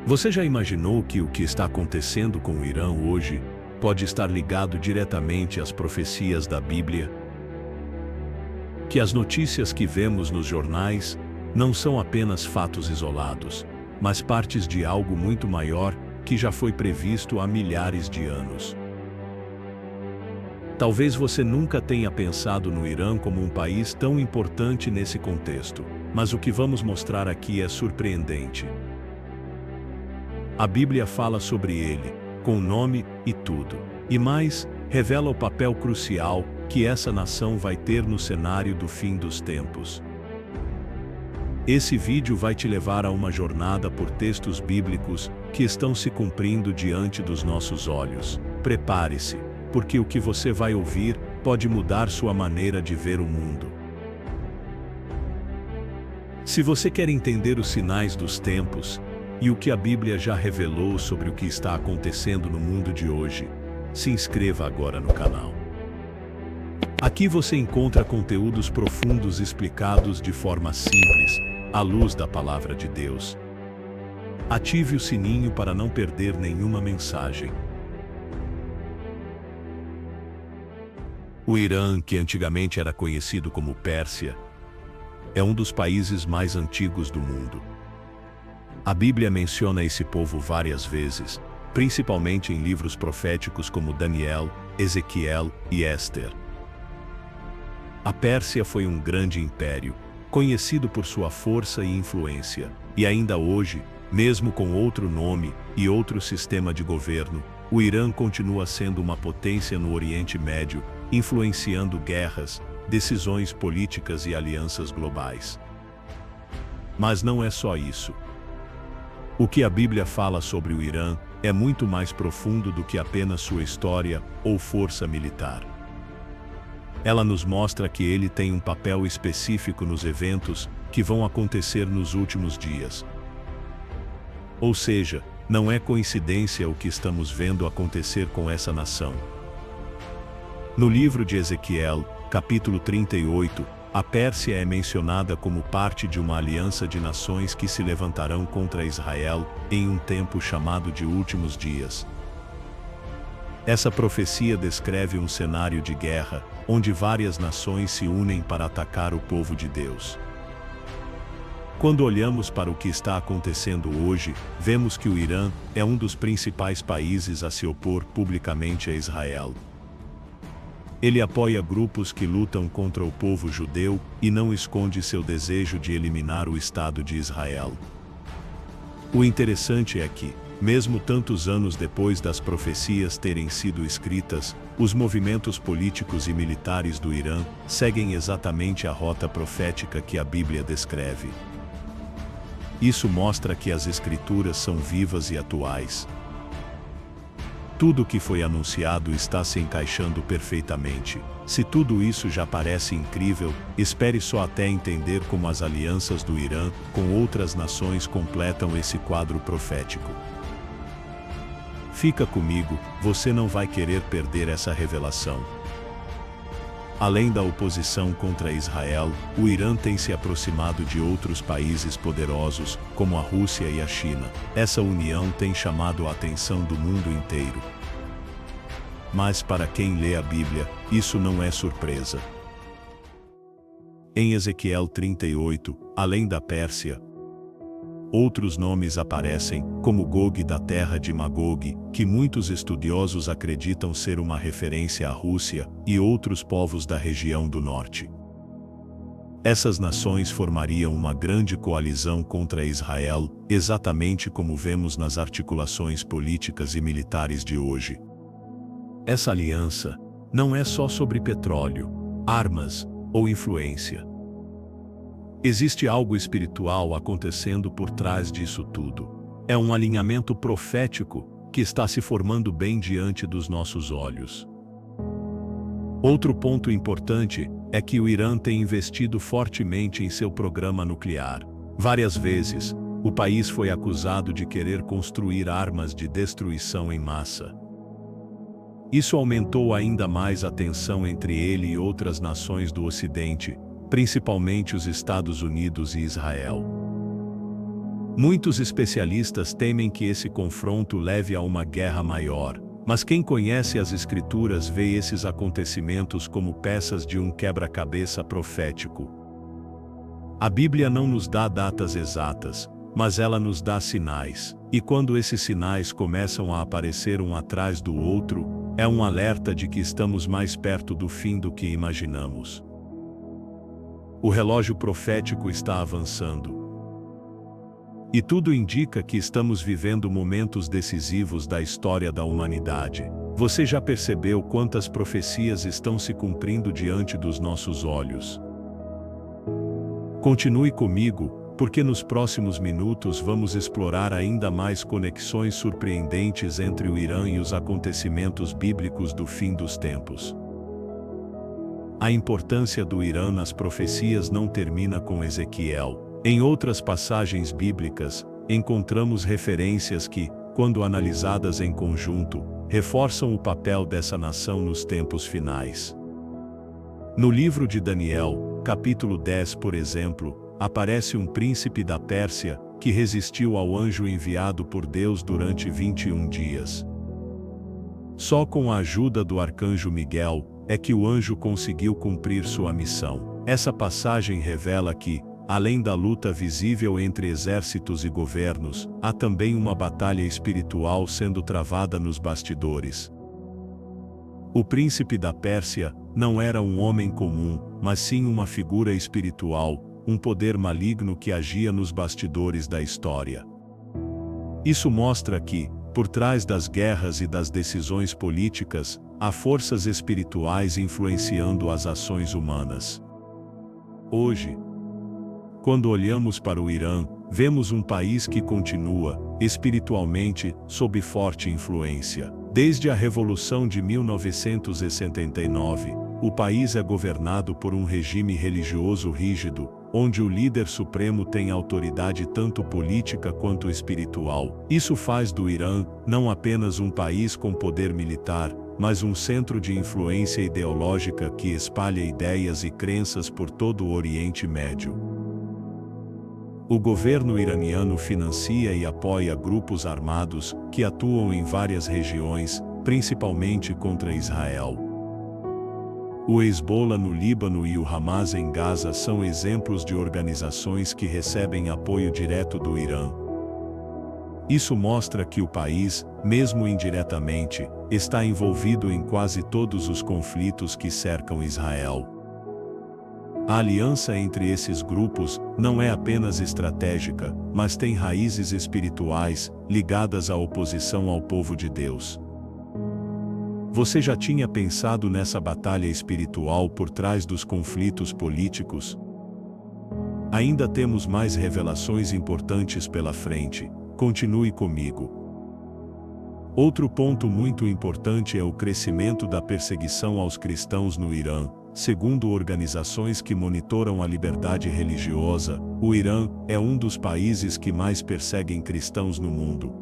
Você já imaginou que o que está acontecendo com o Irã hoje pode estar ligado diretamente às profecias da Bíblia? Que as notícias que vemos nos jornais não são apenas fatos isolados, mas partes de algo muito maior que já foi previsto há milhares de anos. Talvez você nunca tenha pensado no Irã como um país tão importante nesse contexto, mas o que vamos mostrar aqui é surpreendente. A Bíblia fala sobre ele, com nome e tudo. E mais, revela o papel crucial que essa nação vai ter no cenário do fim dos tempos. Esse vídeo vai te levar a uma jornada por textos bíblicos que estão se cumprindo diante dos nossos olhos. Prepare-se, porque o que você vai ouvir pode mudar sua maneira de ver o mundo. Se você quer entender os sinais dos tempos e o que a Bíblia já revelou sobre o que está acontecendo no mundo de hoje, se inscreva agora no canal. Aqui você encontra conteúdos profundos explicados de forma simples, à luz da Palavra de Deus. Ative o sininho para não perder nenhuma mensagem. O Irã, que antigamente era conhecido como Pérsia, é um dos países mais antigos do mundo. A Bíblia menciona esse povo várias vezes, principalmente em livros proféticos como Daniel, Ezequiel e Éster. A Pérsia foi um grande império, conhecido por sua força e influência, e ainda hoje, mesmo com outro nome e outro sistema de governo, o Irã continua sendo uma potência no Oriente Médio, influenciando guerras, decisões políticas e alianças globais. Mas não é só isso. O que a Bíblia fala sobre o Irã é muito mais profundo do que apenas sua história ou força militar. Ela nos mostra que ele tem um papel específico nos eventos que vão acontecer nos últimos dias. Ou seja, não é coincidência o que estamos vendo acontecer com essa nação. No livro de Ezequiel, capítulo 38, a Pérsia é mencionada como parte de uma aliança de nações que se levantarão contra Israel em um tempo chamado de últimos dias. Essa profecia descreve um cenário de guerra, onde várias nações se unem para atacar o povo de Deus. Quando olhamos para o que está acontecendo hoje, vemos que o Irã é um dos principais países a se opor publicamente a Israel. Ele apoia grupos que lutam contra o povo judeu e não esconde seu desejo de eliminar o Estado de Israel. O interessante é que, mesmo tantos anos depois das profecias terem sido escritas, os movimentos políticos e militares do Irã seguem exatamente a rota profética que a Bíblia descreve. Isso mostra que as Escrituras são vivas e atuais. Tudo o que foi anunciado está se encaixando perfeitamente. Se tudo isso já parece incrível, espere só até entender como as alianças do Irã com outras nações completam esse quadro profético. Fica comigo, você não vai querer perder essa revelação. Além da oposição contra Israel, o Irã tem se aproximado de outros países poderosos, como a Rússia e a China. Essa união tem chamado a atenção do mundo inteiro. Mas para quem lê a Bíblia, isso não é surpresa. Em Ezequiel 38, além da Pérsia, outros nomes aparecem, como Gog da terra de Magog, que muitos estudiosos acreditam ser uma referência à Rússia, e outros povos da região do norte. Essas nações formariam uma grande coalizão contra Israel, exatamente como vemos nas articulações políticas e militares de hoje. Essa aliança não é só sobre petróleo, armas ou influência. Existe algo espiritual acontecendo por trás disso tudo. É um alinhamento profético que está se formando bem diante dos nossos olhos. Outro ponto importante é que o Irã tem investido fortemente em seu programa nuclear. Várias vezes, o país foi acusado de querer construir armas de destruição em massa. Isso aumentou ainda mais a tensão entre ele e outras nações do Ocidente, principalmente os Estados Unidos e Israel. Muitos especialistas temem que esse confronto leve a uma guerra maior, mas quem conhece as Escrituras vê esses acontecimentos como peças de um quebra-cabeça profético. A Bíblia não nos dá datas exatas, mas ela nos dá sinais, e quando esses sinais começam a aparecer um atrás do outro, é um alerta de que estamos mais perto do fim do que imaginamos. O relógio profético está avançando. E tudo indica que estamos vivendo momentos decisivos da história da humanidade. Você já percebeu quantas profecias estão se cumprindo diante dos nossos olhos? Continue comigo, porque nos próximos minutos vamos explorar ainda mais conexões surpreendentes entre o Irã e os acontecimentos bíblicos do fim dos tempos. A importância do Irã nas profecias não termina com Ezequiel. Em outras passagens bíblicas, encontramos referências que, quando analisadas em conjunto, reforçam o papel dessa nação nos tempos finais. No livro de Daniel, capítulo 10, por exemplo, aparece um príncipe da Pérsia, que resistiu ao anjo enviado por Deus durante 21 dias. Só com a ajuda do arcanjo Miguel, é que o anjo conseguiu cumprir sua missão. Essa passagem revela que, além da luta visível entre exércitos e governos, há também uma batalha espiritual sendo travada nos bastidores. O príncipe da Pérsia não era um homem comum, mas sim uma figura espiritual, um poder maligno que agia nos bastidores da história. Isso mostra que, por trás das guerras e das decisões políticas, há forças espirituais influenciando as ações humanas. Hoje, quando olhamos para o Irã, vemos um país que continua, espiritualmente, sob forte influência. Desde a Revolução de 1979, o país é governado por um regime religioso rígido, onde o líder supremo tem autoridade tanto política quanto espiritual. Isso faz do Irã, não apenas um país com poder militar, mas um centro de influência ideológica que espalha ideias e crenças por todo o Oriente Médio. O governo iraniano financia e apoia grupos armados que atuam em várias regiões, principalmente contra Israel. O Hezbollah no Líbano e o Hamas em Gaza são exemplos de organizações que recebem apoio direto do Irã. Isso mostra que o país, mesmo indiretamente, está envolvido em quase todos os conflitos que cercam Israel. A aliança entre esses grupos não é apenas estratégica, mas tem raízes espirituais, ligadas à oposição ao povo de Deus. Você já tinha pensado nessa batalha espiritual por trás dos conflitos políticos? Ainda temos mais revelações importantes pela frente. Continue comigo. Outro ponto muito importante é o crescimento da perseguição aos cristãos no Irã. Segundo organizações que monitoram a liberdade religiosa, o Irã é um dos países que mais perseguem cristãos no mundo.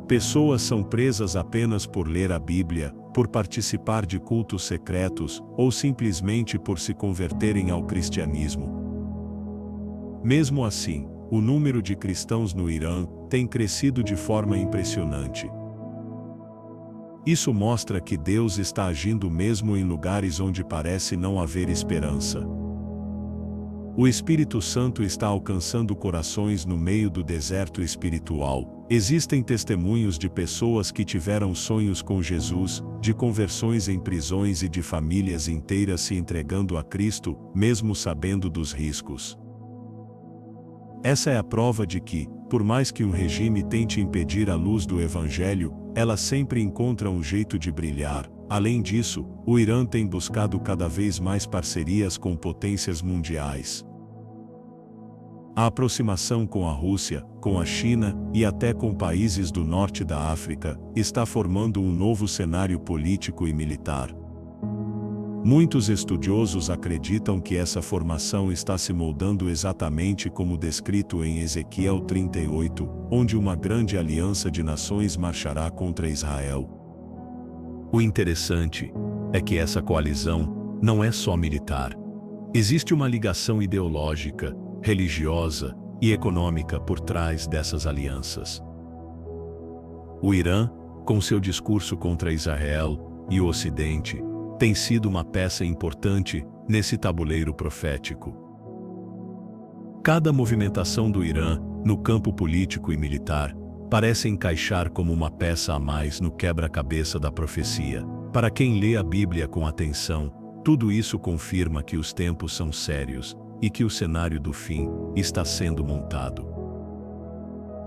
Pessoas são presas apenas por ler a Bíblia, por participar de cultos secretos, ou simplesmente por se converterem ao cristianismo. Mesmo assim, o número de cristãos no Irã tem crescido de forma impressionante. Isso mostra que Deus está agindo mesmo em lugares onde parece não haver esperança. O Espírito Santo está alcançando corações no meio do deserto espiritual. Existem testemunhos de pessoas que tiveram sonhos com Jesus, de conversões em prisões e de famílias inteiras se entregando a Cristo, mesmo sabendo dos riscos. Essa é a prova de que, por mais que um regime tente impedir a luz do Evangelho, ela sempre encontra um jeito de brilhar. Além disso, o Irã tem buscado cada vez mais parcerias com potências mundiais. A aproximação com a Rússia, com a China e até com países do norte da África está formando um novo cenário político e militar. Muitos estudiosos acreditam que essa formação está se moldando exatamente como descrito em Ezequiel 38, onde uma grande aliança de nações marchará contra Israel. O interessante é que essa coalizão não é só militar. Existe uma ligação ideológica, religiosa e econômica por trás dessas alianças. O Irã, com seu discurso contra Israel e o Ocidente, tem sido uma peça importante nesse tabuleiro profético. Cada movimentação do Irã, no campo político e militar, parece encaixar como uma peça a mais no quebra-cabeça da profecia. Para quem lê a Bíblia com atenção, tudo isso confirma que os tempos são sérios e que o cenário do fim está sendo montado.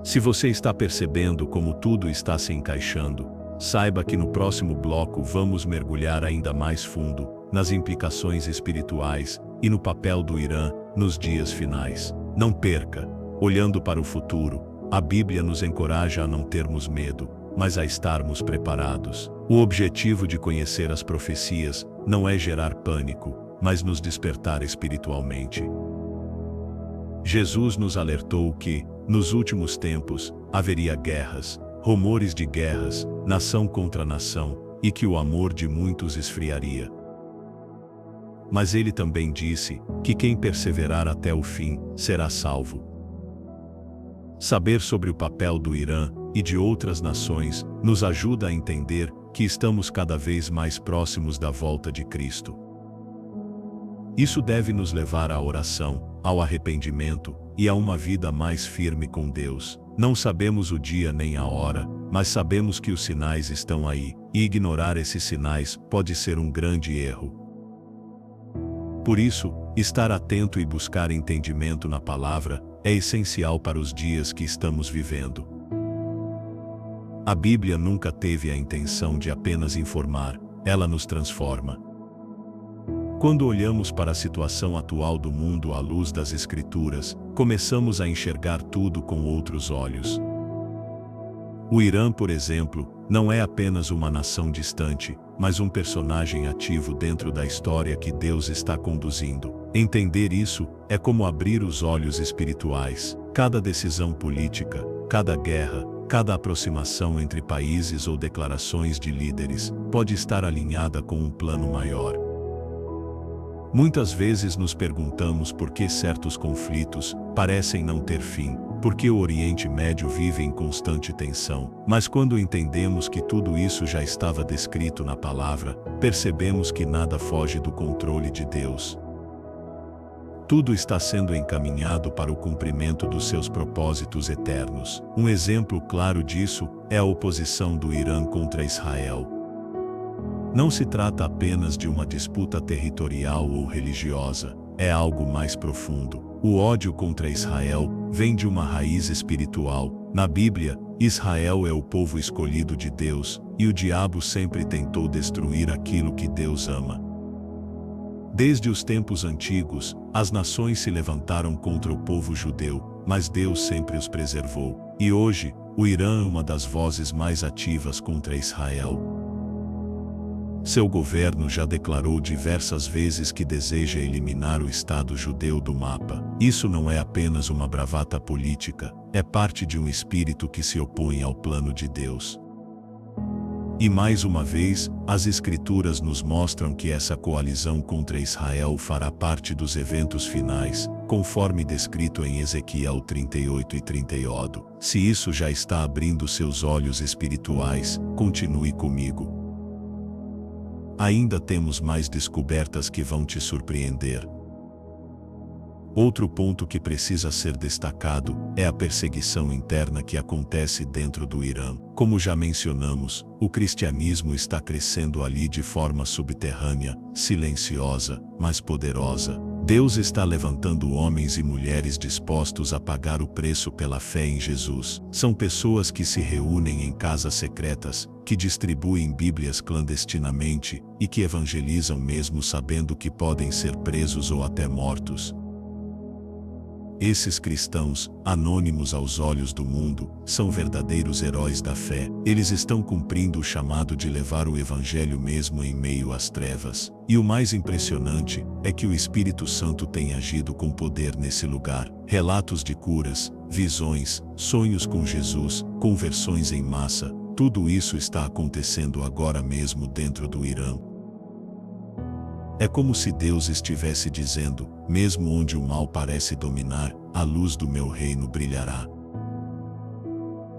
Se você está percebendo como tudo está se encaixando, saiba que no próximo bloco vamos mergulhar ainda mais fundo nas implicações espirituais e no papel do Irã nos dias finais. Não perca! Olhando para o futuro, a Bíblia nos encoraja a não termos medo, mas a estarmos preparados. O objetivo de conhecer as profecias não é gerar pânico, mas nos despertar espiritualmente. Jesus nos alertou que, nos últimos tempos, haveria guerras, rumores de guerras, nação contra nação, e que o amor de muitos esfriaria. Mas ele também disse que quem perseverar até o fim será salvo. Saber sobre o papel do Irã e de outras nações nos ajuda a entender que estamos cada vez mais próximos da volta de Cristo. Isso deve nos levar à oração, ao arrependimento e a uma vida mais firme com Deus. Não sabemos o dia nem a hora, mas sabemos que os sinais estão aí, e ignorar esses sinais pode ser um grande erro. Por isso, estar atento e buscar entendimento na palavra é essencial para os dias que estamos vivendo. A Bíblia nunca teve a intenção de apenas informar, ela nos transforma. Quando olhamos para a situação atual do mundo à luz das Escrituras, começamos a enxergar tudo com outros olhos. O Irã, por exemplo, não é apenas uma nação distante, mas um personagem ativo dentro da história que Deus está conduzindo. Entender isso é como abrir os olhos espirituais. Cada decisão política, cada guerra, cada aproximação entre países ou declarações de líderes pode estar alinhada com um plano maior. Muitas vezes nos perguntamos por que certos conflitos parecem não ter fim, porque o Oriente Médio vive em constante tensão. Mas quando entendemos que tudo isso já estava descrito na palavra, percebemos que nada foge do controle de Deus. Tudo está sendo encaminhado para o cumprimento dos seus propósitos eternos. Um exemplo claro disso é a oposição do Irã contra Israel. Não se trata apenas de uma disputa territorial ou religiosa, é algo mais profundo. O ódio contra Israel vem de uma raiz espiritual. Na Bíblia, Israel é o povo escolhido de Deus, e o diabo sempre tentou destruir aquilo que Deus ama. Desde os tempos antigos, as nações se levantaram contra o povo judeu, mas Deus sempre os preservou. E hoje, o Irã é uma das vozes mais ativas contra Israel. Seu governo já declarou diversas vezes que deseja eliminar o Estado judeu do mapa. Isso não é apenas uma bravata política, é parte de um espírito que se opõe ao plano de Deus. E mais uma vez, as Escrituras nos mostram que essa coalizão contra Israel fará parte dos eventos finais, conforme descrito em Ezequiel 38 e 38. Se isso já está abrindo seus olhos espirituais, continue comigo. Ainda temos mais descobertas que vão te surpreender. Outro ponto que precisa ser destacado é a perseguição interna que acontece dentro do Irã. Como já mencionamos, o cristianismo está crescendo ali de forma subterrânea, silenciosa, mas poderosa. Deus está levantando homens e mulheres dispostos a pagar o preço pela fé em Jesus. São pessoas que se reúnem em casas secretas, que distribuem Bíblias clandestinamente e que evangelizam mesmo sabendo que podem ser presos ou até mortos. Esses cristãos, anônimos aos olhos do mundo, são verdadeiros heróis da fé. Eles estão cumprindo o chamado de levar o Evangelho mesmo em meio às trevas. E o mais impressionante é que o Espírito Santo tem agido com poder nesse lugar. Relatos de curas, visões, sonhos com Jesus, conversões em massa, tudo isso está acontecendo agora mesmo dentro do Irã. É como se Deus estivesse dizendo: mesmo onde o mal parece dominar, a luz do meu reino brilhará.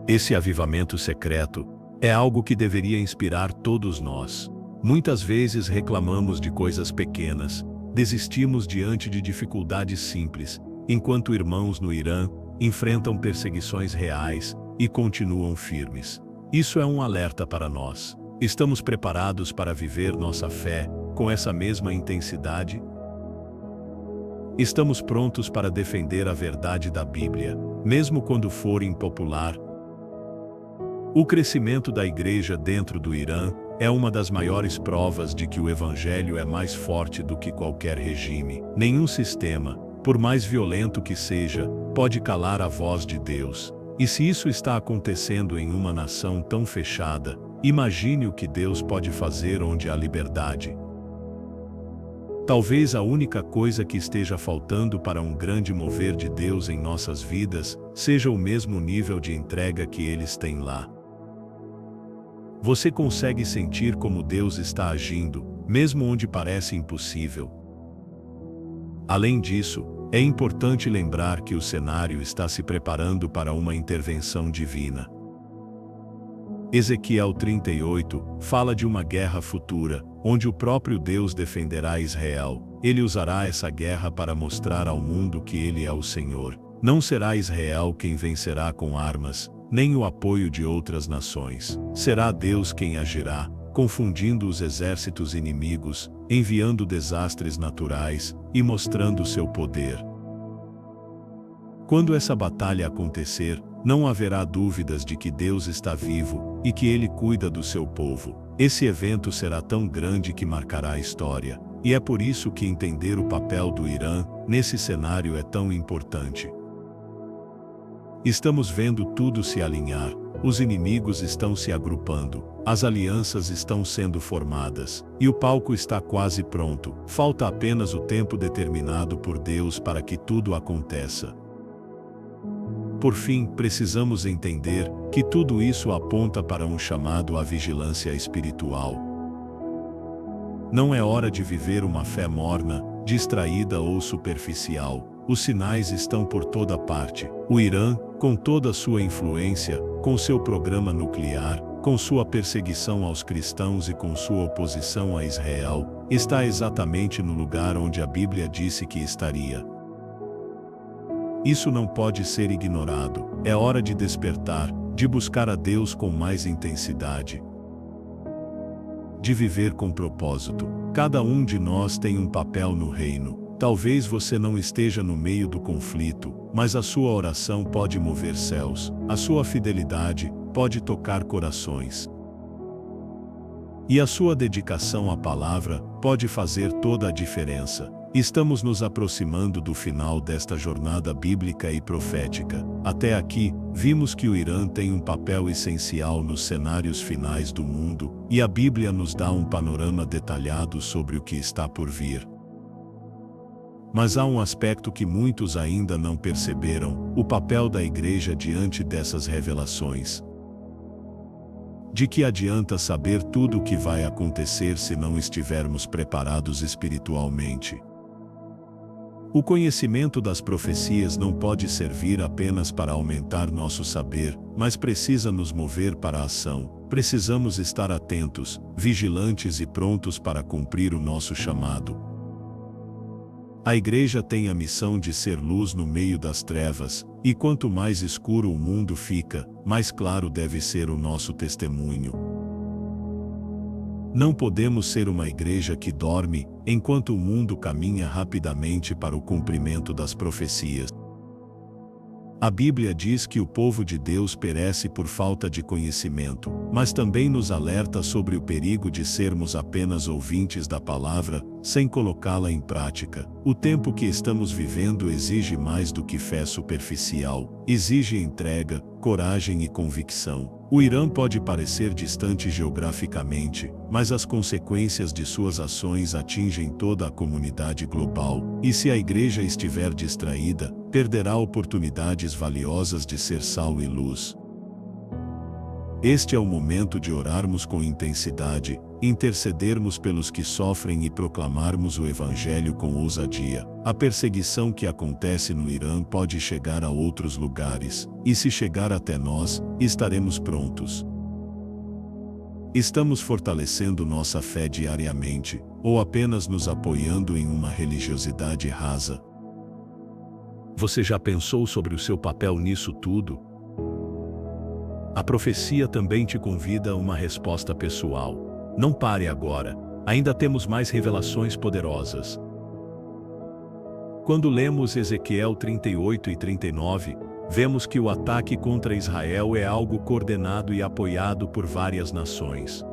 Esse avivamento secreto é algo que deveria inspirar todos nós. Muitas vezes reclamamos de coisas pequenas, desistimos diante de dificuldades simples, enquanto irmãos no Irã enfrentam perseguições reais e continuam firmes. Isso é um alerta para nós. Estamos preparados para viver nossa fé com essa mesma intensidade? Estamos prontos para defender a verdade da Bíblia, mesmo quando for impopular? O crescimento da igreja dentro do Irã é uma das maiores provas de que o Evangelho é mais forte do que qualquer regime. Nenhum sistema, por mais violento que seja, pode calar a voz de Deus. E se isso está acontecendo em uma nação tão fechada, imagine o que Deus pode fazer onde há liberdade. Talvez a única coisa que esteja faltando para um grande mover de Deus em nossas vidas seja o mesmo nível de entrega que eles têm lá. Você consegue sentir como Deus está agindo, mesmo onde parece impossível? Além disso, é importante lembrar que o cenário está se preparando para uma intervenção divina. Ezequiel 38 fala de uma guerra futura, onde o próprio Deus defenderá Israel. Ele usará essa guerra para mostrar ao mundo que ele é o Senhor. Não será Israel quem vencerá com armas, nem o apoio de outras nações. Será Deus quem agirá, confundindo os exércitos inimigos, enviando desastres naturais e mostrando seu poder. Quando essa batalha acontecer, não haverá dúvidas de que Deus está vivo e que Ele cuida do seu povo. Esse evento será tão grande que marcará a história, e é por isso que entender o papel do Irã nesse cenário é tão importante. Estamos vendo tudo se alinhar, os inimigos estão se agrupando, as alianças estão sendo formadas, e o palco está quase pronto. Falta apenas o tempo determinado por Deus para que tudo aconteça. Por fim, precisamos entender que tudo isso aponta para um chamado à vigilância espiritual. Não é hora de viver uma fé morna, distraída ou superficial. Os sinais estão por toda parte. O Irã, com toda a sua influência, com seu programa nuclear, com sua perseguição aos cristãos e com sua oposição a Israel, está exatamente no lugar onde a Bíblia disse que estaria. Isso não pode ser ignorado. É hora de despertar, de buscar a Deus com mais intensidade, de viver com propósito. Cada um de nós tem um papel no reino. Talvez você não esteja no meio do conflito, mas a sua oração pode mover céus, a sua fidelidade pode tocar corações. E a sua dedicação à palavra pode fazer toda a diferença. Estamos nos aproximando do final desta jornada bíblica e profética. Até aqui, vimos que o Irã tem um papel essencial nos cenários finais do mundo, e a Bíblia nos dá um panorama detalhado sobre o que está por vir. Mas há um aspecto que muitos ainda não perceberam: o papel da igreja diante dessas revelações. De que adianta saber tudo o que vai acontecer se não estivermos preparados espiritualmente? O conhecimento das profecias não pode servir apenas para aumentar nosso saber, mas precisa nos mover para a ação. Precisamos estar atentos, vigilantes e prontos para cumprir o nosso chamado. A igreja tem a missão de ser luz no meio das trevas, e quanto mais escuro o mundo fica, mais claro deve ser o nosso testemunho. Não podemos ser uma igreja que dorme, enquanto o mundo caminha rapidamente para o cumprimento das profecias. A Bíblia diz que o povo de Deus perece por falta de conhecimento, mas também nos alerta sobre o perigo de sermos apenas ouvintes da palavra, sem colocá-la em prática. O tempo que estamos vivendo exige mais do que fé superficial, exige entrega, coragem e convicção. O Irã pode parecer distante geograficamente, mas as consequências de suas ações atingem toda a comunidade global, e se a igreja estiver distraída, perderá oportunidades valiosas de ser sal e luz. Este é o momento de orarmos com intensidade, intercedermos pelos que sofrem e proclamarmos o Evangelho com ousadia. A perseguição que acontece no Irã pode chegar a outros lugares, e se chegar até nós, estaremos prontos. Estamos fortalecendo nossa fé diariamente, ou apenas nos apoiando em uma religiosidade rasa? Você já pensou sobre o seu papel nisso tudo? A profecia também te convida a uma resposta pessoal. Não pare agora, ainda temos mais revelações poderosas. Quando lemos Ezequiel 38 e 39, vemos que o ataque contra Israel é algo coordenado e apoiado por várias nações.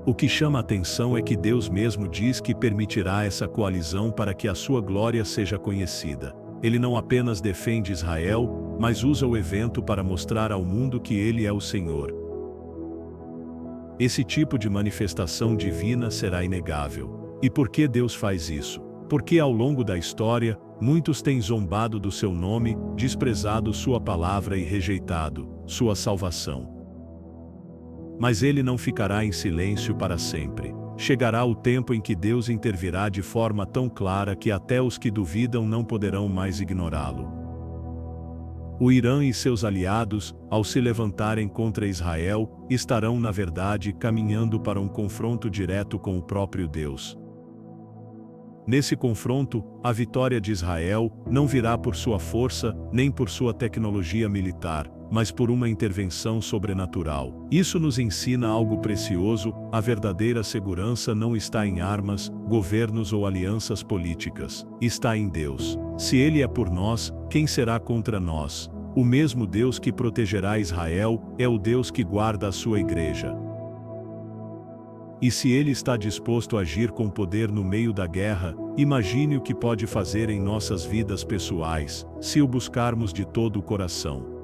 O que chama a atenção é que Deus mesmo diz que permitirá essa coalizão para que a sua glória seja conhecida. Ele não apenas defende Israel, mas usa o evento para mostrar ao mundo que ele é o Senhor. Esse tipo de manifestação divina será inegável. E por que Deus faz isso? Porque ao longo da história, muitos têm zombado do seu nome, desprezado sua palavra e rejeitado sua salvação. Mas ele não ficará em silêncio para sempre. Chegará o tempo em que Deus intervirá de forma tão clara que até os que duvidam não poderão mais ignorá-lo. O Irã e seus aliados, ao se levantarem contra Israel, estarão na verdade caminhando para um confronto direto com o próprio Deus. Nesse confronto, a vitória de Israel não virá por sua força, nem por sua tecnologia militar, mas por uma intervenção sobrenatural. Isso nos ensina algo precioso: a verdadeira segurança não está em armas, governos ou alianças políticas. Está em Deus. Se Ele é por nós, quem será contra nós? O mesmo Deus que protegerá Israel é o Deus que guarda a sua igreja. E se Ele está disposto a agir com poder no meio da guerra, imagine o que pode fazer em nossas vidas pessoais, se o buscarmos de todo o coração.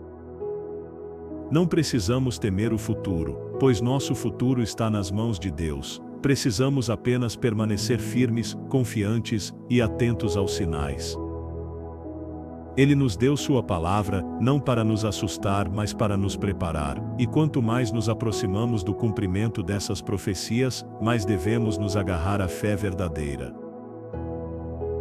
Não precisamos temer o futuro, pois nosso futuro está nas mãos de Deus. Precisamos apenas permanecer firmes, confiantes e atentos aos sinais. Ele nos deu sua palavra, não para nos assustar, mas para nos preparar. E quanto mais nos aproximamos do cumprimento dessas profecias, mais devemos nos agarrar à fé verdadeira.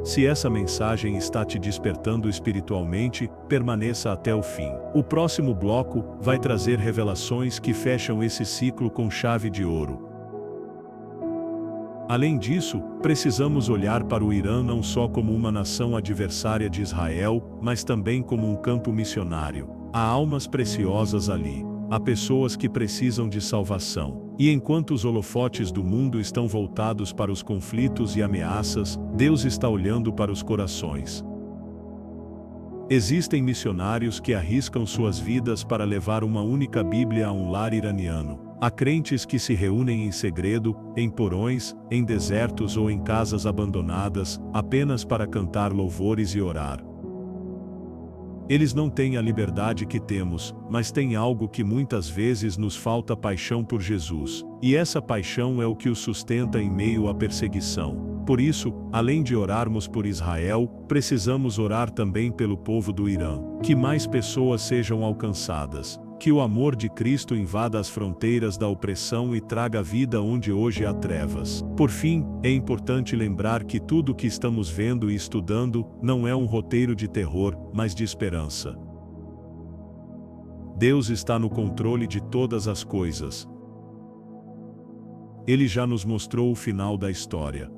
Se essa mensagem está te despertando espiritualmente, permaneça até o fim. O próximo bloco vai trazer revelações que fecham esse ciclo com chave de ouro. Além disso, precisamos olhar para o Irã não só como uma nação adversária de Israel, mas também como um campo missionário. Há almas preciosas ali. Há pessoas que precisam de salvação. E enquanto os holofotes do mundo estão voltados para os conflitos e ameaças, Deus está olhando para os corações. Existem missionários que arriscam suas vidas para levar uma única Bíblia a um lar iraniano. Há crentes que se reúnem em segredo, em porões, em desertos ou em casas abandonadas, apenas para cantar louvores e orar. Eles não têm a liberdade que temos, mas têm algo que muitas vezes nos falta: paixão por Jesus. E essa paixão é o que os sustenta em meio à perseguição. Por isso, além de orarmos por Israel, precisamos orar também pelo povo do Irã. Que mais pessoas sejam alcançadas. Que o amor de Cristo invada as fronteiras da opressão e traga vida onde hoje há trevas. Por fim, é importante lembrar que tudo o que estamos vendo e estudando não é um roteiro de terror, mas de esperança. Deus está no controle de todas as coisas. Ele já nos mostrou o final da história.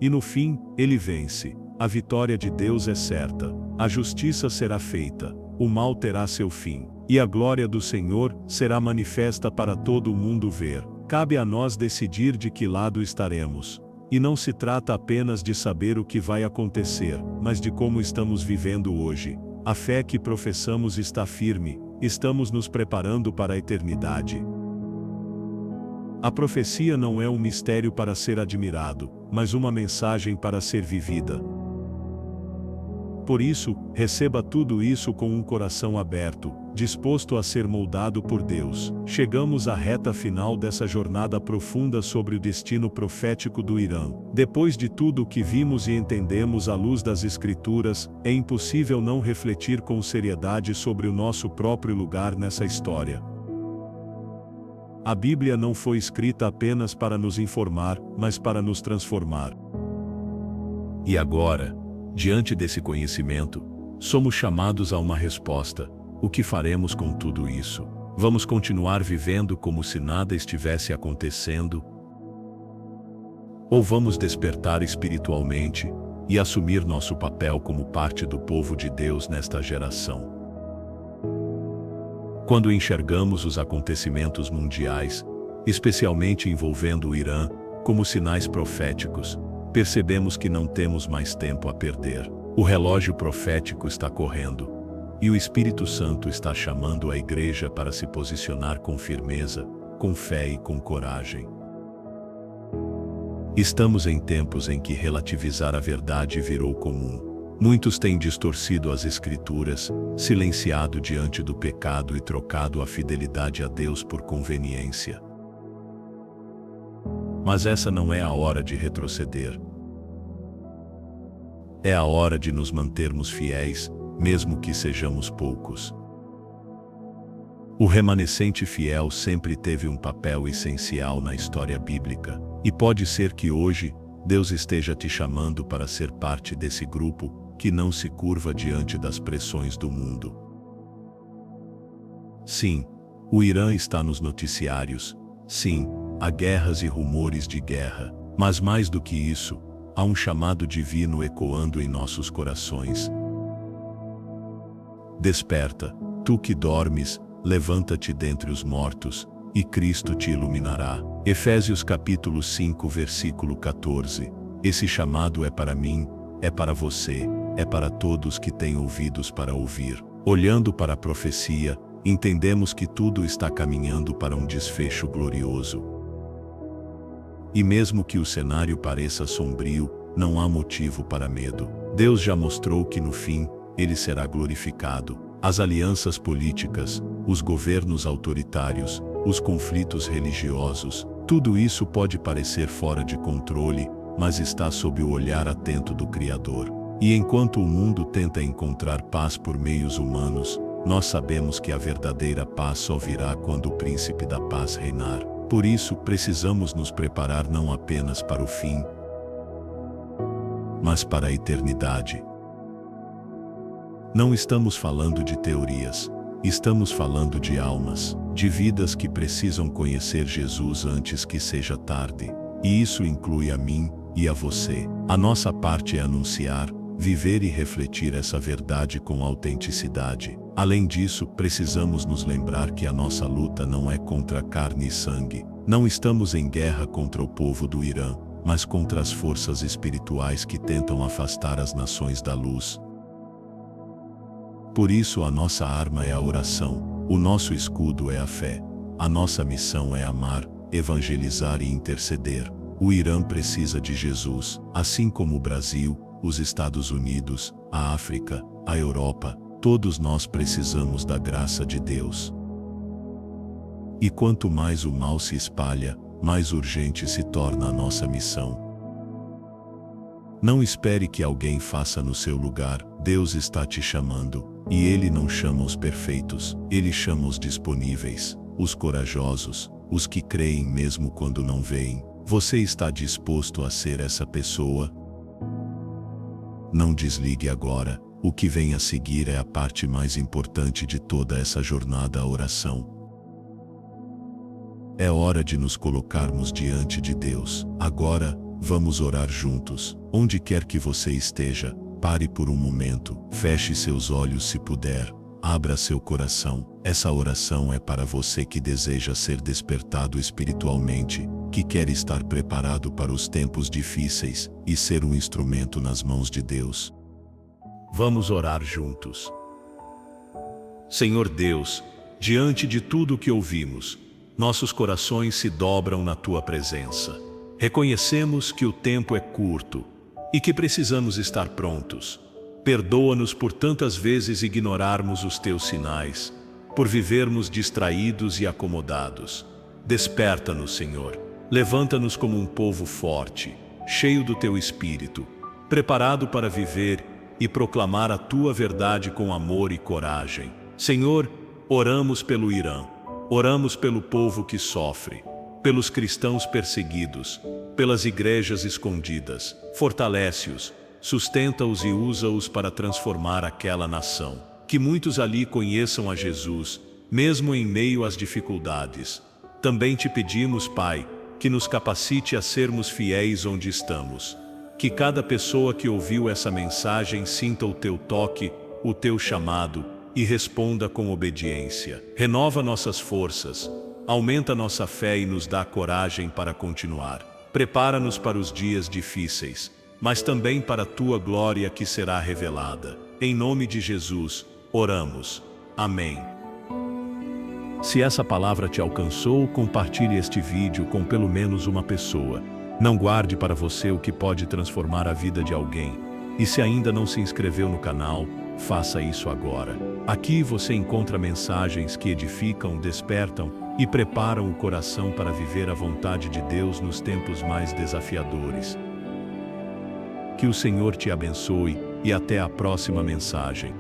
E no fim, ele vence. A vitória de Deus é certa. A justiça será feita. O mal terá seu fim, e a glória do Senhor será manifesta para todo o mundo ver. Cabe a nós decidir de que lado estaremos. E não se trata apenas de saber o que vai acontecer, mas de como estamos vivendo hoje. A fé que professamos está firme, estamos nos preparando para a eternidade. A profecia não é um mistério para ser admirado, mas uma mensagem para ser vivida. Por isso, receba tudo isso com um coração aberto, disposto a ser moldado por Deus. Chegamos à reta final dessa jornada profunda sobre o destino profético do Irã. Depois de tudo o que vimos e entendemos à luz das Escrituras, é impossível não refletir com seriedade sobre o nosso próprio lugar nessa história. A Bíblia não foi escrita apenas para nos informar, mas para nos transformar. E agora, diante desse conhecimento, somos chamados a uma resposta. O que faremos com tudo isso? Vamos continuar vivendo como se nada estivesse acontecendo? Ou vamos despertar espiritualmente e assumir nosso papel como parte do povo de Deus nesta geração? Quando enxergamos os acontecimentos mundiais, especialmente envolvendo o Irã, como sinais proféticos, percebemos que não temos mais tempo a perder. O relógio profético está correndo, e o Espírito Santo está chamando a igreja para se posicionar com firmeza, com fé e com coragem. Estamos em tempos em que relativizar a verdade virou comum. Muitos têm distorcido as Escrituras, silenciado diante do pecado e trocado a fidelidade a Deus por conveniência. Mas essa não é a hora de retroceder. É a hora de nos mantermos fiéis, mesmo que sejamos poucos. O remanescente fiel sempre teve um papel essencial na história bíblica, e pode ser que hoje, Deus esteja te chamando para ser parte desse grupo que não se curva diante das pressões do mundo. Sim, o Irã está nos noticiários. Sim, há guerras e rumores de guerra, mas mais do que isso, há um chamado divino ecoando em nossos corações. Desperta, tu que dormes, levanta-te dentre os mortos, e Cristo te iluminará. Efésios capítulo 5 versículo 14. Esse chamado é para mim, é para você, é para todos que têm ouvidos para ouvir. Olhando para a profecia, entendemos que tudo está caminhando para um desfecho glorioso. E mesmo que o cenário pareça sombrio, não há motivo para medo. Deus já mostrou que no fim, Ele será glorificado. As alianças políticas, os governos autoritários, os conflitos religiosos, tudo isso pode parecer fora de controle, mas está sob o olhar atento do Criador. E enquanto o mundo tenta encontrar paz por meios humanos, nós sabemos que a verdadeira paz só virá quando o Príncipe da Paz reinar. Por isso, precisamos nos preparar não apenas para o fim, mas para a eternidade. Não estamos falando de teorias, estamos falando de almas, de vidas que precisam conhecer Jesus antes que seja tarde. E isso inclui a mim e a você. A nossa parte é anunciar, viver e refletir essa verdade com autenticidade. Além disso, precisamos nos lembrar que a nossa luta não é contra carne e sangue. Não estamos em guerra contra o povo do Irã, mas contra as forças espirituais que tentam afastar as nações da luz. Por isso a nossa arma é a oração, o nosso escudo é a fé, a nossa missão é amar, evangelizar e interceder. O Irã precisa de Jesus, assim como o Brasil, os Estados Unidos, a África, a Europa, todos nós precisamos da graça de Deus. E quanto mais o mal se espalha, mais urgente se torna a nossa missão. Não espere que alguém faça no seu lugar, Deus está te chamando, e Ele não chama os perfeitos, Ele chama os disponíveis, os corajosos, os que creem mesmo quando não veem. Você está disposto a ser essa pessoa? Não desligue agora, o que vem a seguir é a parte mais importante de toda essa jornada, a oração. É hora de nos colocarmos diante de Deus. Agora, vamos orar juntos. Onde quer que você esteja, pare por um momento, feche seus olhos se puder, abra seu coração. Essa oração é para você que deseja ser despertado espiritualmente, que quer estar preparado para os tempos difíceis e ser um instrumento nas mãos de Deus. Vamos orar juntos. Senhor Deus, diante de tudo o que ouvimos, nossos corações se dobram na Tua presença. Reconhecemos que o tempo é curto e que precisamos estar prontos. Perdoa-nos por tantas vezes ignorarmos os teus sinais, por vivermos distraídos e acomodados. Desperta-nos, Senhor. Levanta-nos como um povo forte, cheio do teu espírito, preparado para viver e proclamar a tua verdade com amor e coragem. Senhor, oramos pelo Irã, oramos pelo povo que sofre, pelos cristãos perseguidos, pelas igrejas escondidas. Fortalece-os, sustenta-os e usa-os para transformar aquela nação. Que muitos ali conheçam a Jesus, mesmo em meio às dificuldades. Também te pedimos, Pai, que nos capacite a sermos fiéis onde estamos. Que cada pessoa que ouviu essa mensagem sinta o teu toque, o teu chamado e responda com obediência. Renova nossas forças, aumenta nossa fé e nos dá coragem para continuar. Prepara-nos para os dias difíceis, mas também para a tua glória que será revelada. Em nome de Jesus, oramos. Amém. Se essa palavra te alcançou, compartilhe este vídeo com pelo menos uma pessoa. Não guarde para você o que pode transformar a vida de alguém. E se ainda não se inscreveu no canal, faça isso agora. Aqui você encontra mensagens que edificam, despertam e preparam o coração para viver a vontade de Deus nos tempos mais desafiadores. Que o Senhor te abençoe e até a próxima mensagem.